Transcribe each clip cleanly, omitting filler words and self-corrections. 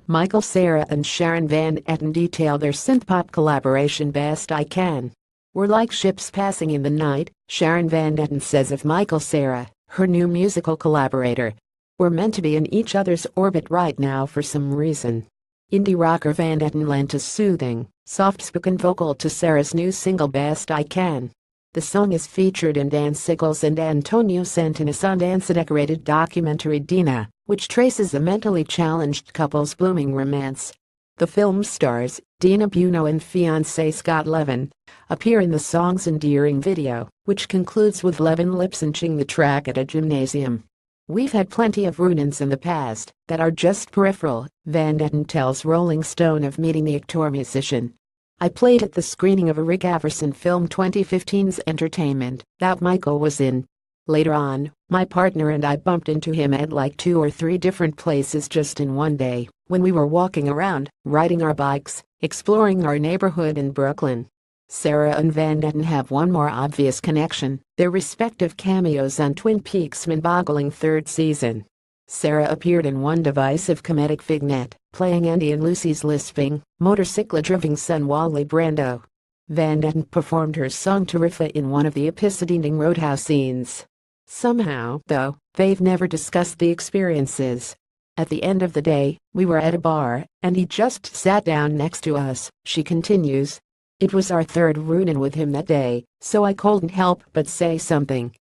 Michael Cera and Sharon Van Etten detail their synth-pop collaboration Best I Can. "We're like ships passing in the night," Sharon Van Etten says of Michael Cera, her new musical collaborator. "We're meant to be in each other's orbit right now for some reason." Indie rocker Van Etten lent a soothing, soft-spoken vocal to Cera's new single Best I Can. The song is featured in Dan Siegels and Antonio Centin's Sundance-decorated documentary Dina, which traces a mentally challenged couple's blooming romance. The film stars Dina Buno and fiancé Scott Levin appear in the song's endearing video, which concludes with Levin lip-syncing the track at a gymnasium. "We've had plenty of run-ins in the past that are just peripheral," Van Etten tells Rolling Stone of meeting the actor musician. "I played at the screening of a Rick Averson film 2015's Entertainment that Michael was in. Later on, my partner and I bumped into him at like 2 or 3 different places just in one day when we were walking around, riding our bikes, exploring our neighborhood in Brooklyn." Cera and Van Etten have one more obvious connection: their respective cameos on Twin Peaks' mind-boggling 3rd season. Cera appeared in one divisive comedic vignette, playing Andy and Lucy's lisping, motorcycle-driving son Wally Brando. Van Etten performed her song Tarifa in one of the episode-ending Roadhouse scenes. Somehow, though, they've never discussed the experiences. "At the end of the day, we were at a bar, and he just sat down next to us," she continues. "It was our 3rd run-in with him that day, so I couldn't help but say something.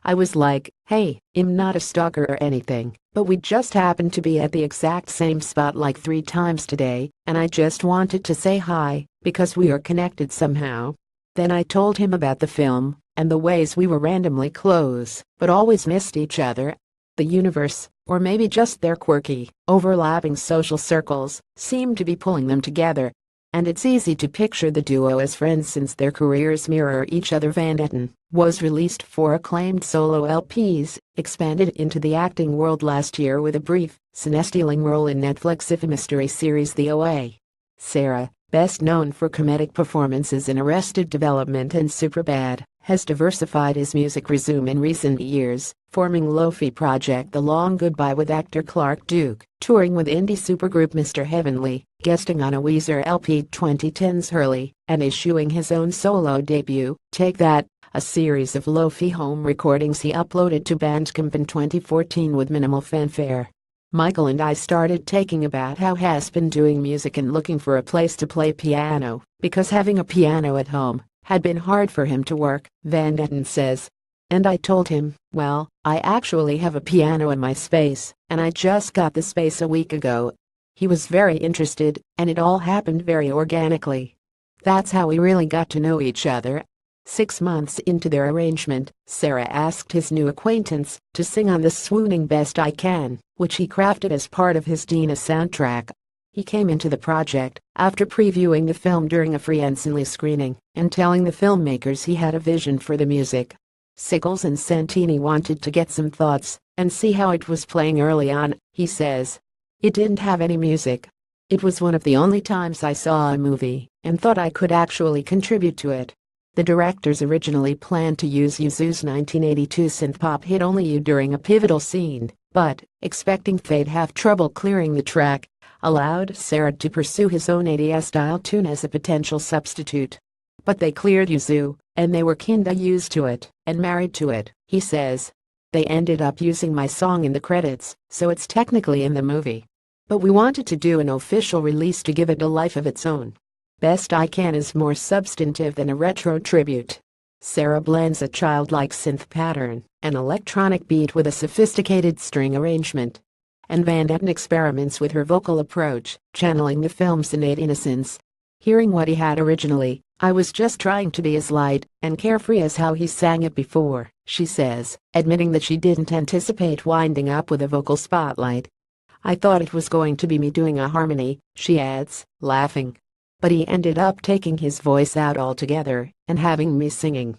I was like, hey, I'm not a stalker or anything, but we just happened to be at the exact same spot like 3 times today, and I just wanted to say hi, because we are connected somehow." Then I told him about the film, and the ways we were randomly close, but always missed each other. The universe, or maybe just their quirky, overlapping social circles, seemed to be pulling them together. And it's easy to picture the duo as friends since their careers mirror each other. Van Etten was released 4 acclaimed solo LPs, expanded into the acting world last year with a brief, scene-stealing role in Netflix's mystery series The OA. Cera, best known for comedic performances in Arrested Development and Superbad, has diversified his music resume in recent years, forming Lo-Fi Project The Long Goodbye with actor Clark Duke, touring with indie supergroup Mr. Heavenly, guesting on a Weezer LP 2010's Hurley, and issuing his own solo debut, Take That, a series of lo-fi home recordings he uploaded to Bandcamp in 2014 with minimal fanfare. "Michael and I started talking about how he's been doing music and looking for a place to play piano, because having a piano at home had been hard for him to work," Van Etten says. "And I told him, well, I actually have a piano in my space, and I just got the space a week ago." He was very interested, and it all happened very organically. That's how we really got to know each other. 6 months into their arrangement, Cera asked his new acquaintance to sing on the swooning Best I Can, which he crafted as part of his Dina soundtrack. He came into the project after previewing the film during a friendly screening and telling the filmmakers he had a vision for the music. Siegels and Santini wanted to get some thoughts and see how it was playing early on, he says. "It didn't have any music. It was one of the only times I saw a movie and thought I could actually contribute to it." The directors originally planned to use Yuzu's 1982 synth-pop hit Only You during a pivotal scene, but, expecting they'd have trouble clearing the track, allowed Cera to pursue his own 80s-style tune as a potential substitute. "But they cleared Yuzu, and they were kinda used to it and married to it," he says. "They ended up using my song in the credits, so it's technically in the movie. But we wanted to do an official release to give it a life of its own. Best I Can is more substantive than a retro tribute." Cera blends a childlike synth pattern, an electronic beat with a sophisticated string arrangement. And Van Etten experiments with her vocal approach, channeling the film's innate innocence. "Hearing what he had originally, I was just trying to be as light and carefree as how he sang it before," she says, admitting that she didn't anticipate winding up with a vocal spotlight. "I thought it was going to be me doing a harmony," she adds, laughing. "But he ended up taking his voice out altogether and having me singing."